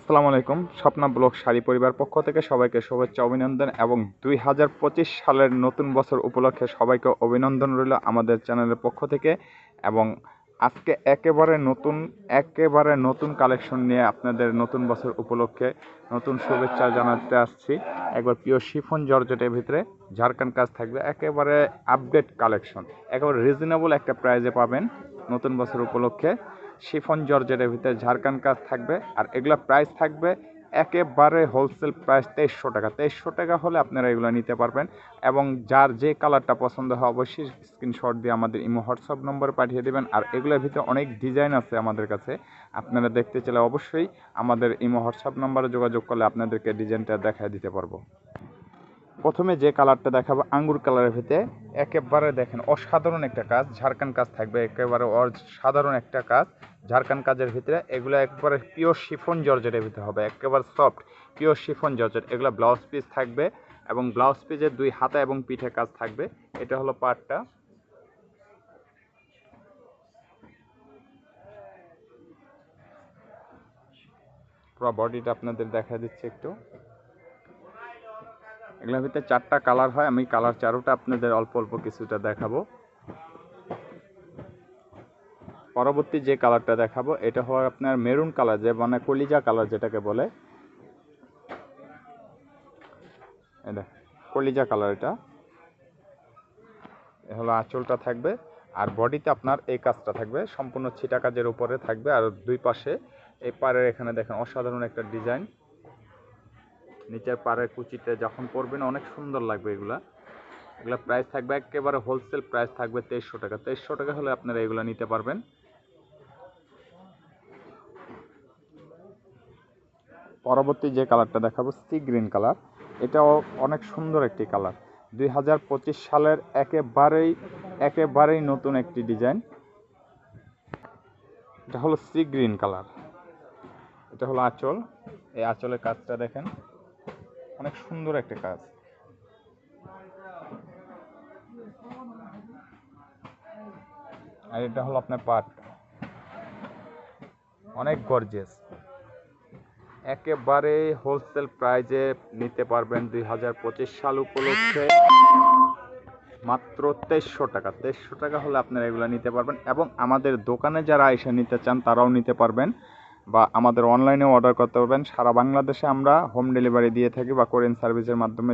আসসালামু আলাইকুম। স্বপ্না ব্লগ শাড়ি পরিবার পক্ষ থেকে সবাইকে শুভেচ্ছা অভিনন্দন এবং ২০২৫ সালের নতুন বছর উপলক্ষে সবাইকে অভিনন্দন রইল আমাদের চ্যানেলের পক্ষ থেকে। এবং আজকে একেবারে নতুন কালেকশন নিয়ে আপনাদের নতুন বছর উপলক্ষে নতুন শুভেচ্ছা জানাতে আসছি। একবার পিওর শিফন জর্জেটের ভিতরে ঝাড়খান্ড কাজ থাকবে, একেবারে আপডেট কালেকশন, একেবারে রিজনেবল একটা প্রাইজে পাবেন নতুন বছর উপলক্ষে। শিফন জর্জেটের ভিতরে ঝাড়খান্ড কাজ থাকবে, আর এগুলো প্রাইস থাকবে একেবারে হোলসেল প্রাইস ২৩০০ টাকা। ২৩০০ টাকা হলে আপনারা এগুলো নিতে পারবেন। এবং যার যে কালারটা পছন্দ হয় অবশ্যই স্ক্রিনশট দিয়ে আমাদের ইমো হোয়াটসঅ্যাপ নম্বরে পাঠিয়ে দেবেন। আর এগুলোর ভিতরে অনেক ডিজাইন আছে আমাদের কাছে, আপনারা দেখতে চাইলে অবশ্যই আমাদের ইমো হোয়াটসঅ্যাপ নম্বরে যোগাযোগ করলে আপনাদেরকে ডিজাইনটা দেখায় দিতে পারবো। প্রথমে যে কালারটা দেখাবো আঙ্গুর কালারের ভিতরে, একেবারে দেখেন অসাধারণ একটা কাজ, ঝাড়খান্ড কাজ থাকবে, একেবারে অসাধারণ একটা কাজ ঝাড়খান্ড কাজের ভিতরে। এগুলো একবারে পিওর শিফন জর্জেটের ভিতরে হবে, একেবারে সফট পিওর শিফন জর্জেট। এগুলো ব্লাউজ পিস থাকবে এবং ব্লাউজ পিসের 2 হাতা এবং পিঠে কাজ থাকবে। এটা হলো পার্টটা। পুরো বডিটা আপনাদের দেখা দিচ্ছে একটু। এগুলোর ভিতরে 4টা কালার হয়, আমি কালার 4টা আপনাদের অল্প অল্প কিছুটা দেখাবো। পরবর্তী যে কালারটা দেখাবো এটা হলো আপনার মেরুন কালার, যে মানে কলিজা কালার যেটাকে বলে, এটা কলিজা কালার। এটা হলো আঁচলটা থাকবে, আর বডিতে আপনার এই কাজটা থাকবে সম্পূর্ণ ছিটা কাজের উপরে থাকবে। আর দুই পাশে এই পাড়ের এখানে দেখেন অসাধারণ একটা ডিজাইন, নিচের পাড়ের কুচিতে যখন পরবেন অনেক সুন্দর লাগবে। এগুলা প্রাইস থাকবে একেবারে হোলসেল প্রাইস থাকবে ২৩০০ টাকা। ২৩০০ টাকা হলে আপনারা এগুলো নিতে পারবেন। পরবর্তী যে কালারটা দেখাবো সি গ্রিন কালার, এটাও অনেক সুন্দর একটি কালার। ২০২৫ সালের একেবারেই নতুন একটি ডিজাইন। এটা হলো সি গ্রিন কালার। এটা হলো আঁচল, এই আঁচলের কাজটা দেখেন অনেক সুন্দর একটা কাজ। আর এটা হলো আপনার পাট, অনেক গর্জিয়াস, একেবারে হোলসেল প্রাইজে নিতে পারবেন ২০২৫ সাল উপলক্ষে মাত্র ২৩০০ টাকা। ২৩০০ টাকা হলে আপনারা এগুলো নিতে পারবেন। এবং আমাদের দোকানে যারা এসে নিতে চান তারাও নিতে পারবেন, বা আমাদের অনলাইনেও অর্ডার করতে পারবেন। সারা বাংলাদেশে আমরা হোম ডেলিভারি দিয়ে থাকি বা কোরিয়ান সার্ভিসের মাধ্যমে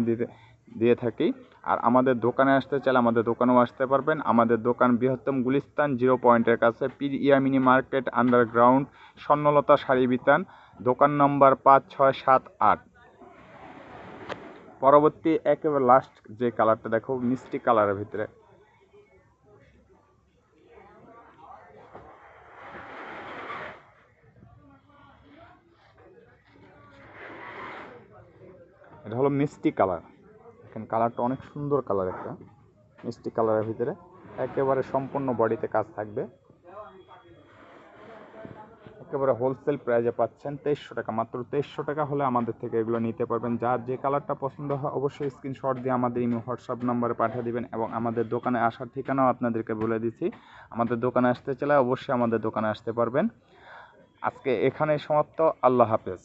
দিয়ে থাকি। আর আমাদের দোকানে আসতে চাইলে আমাদের দোকানেও আসতে পারবেন। আমাদের দোকান বৃহত্তম গুলিস্তান 0 পয়েন্টের কাছে, পিরিয়া মিনি মার্কেট আন্ডারগ্রাউন্ড, স্বর্ণলতা শাড়ি বিতান, দোকান নম্বর ৫, ৬, ৭, ৮। পরবর্তী একেবারে লাস্ট যে কালারটা দেখো মিষ্টি কালারের ভিতরে, এটা হলো মিষ্টি কালার। এখানে কালারটা অনেক সুন্দর কালার, একটা মিষ্টি কালারের ভিতরে একেবারে সম্পূর্ণ বডিতে কাজ থাকবে। একেবারে হোলসেল প্রাইজে পাচ্ছেন ২৩০০ টাকা। মাত্র ২৩০০ টাকা হলে আমাদের থেকে এগুলো নিতে পারবেন। যার যে কালারটা পছন্দ হয় অবশ্যই স্ক্রিনশট দিয়ে আমাদের ইমো হোয়াটসঅ্যাপ নাম্বারে পাঠিয়ে দিবেন। এবং আমাদের দোকানে আসার ঠিকানাও আপনাদেরকে বলে দিচ্ছি, আমাদের দোকানে আসতে চাইলে অবশ্যই আমাদের দোকানে আসতে পারবেন। আজকে এখানেই সমাপ্ত। আল্লাহ হাফেজ।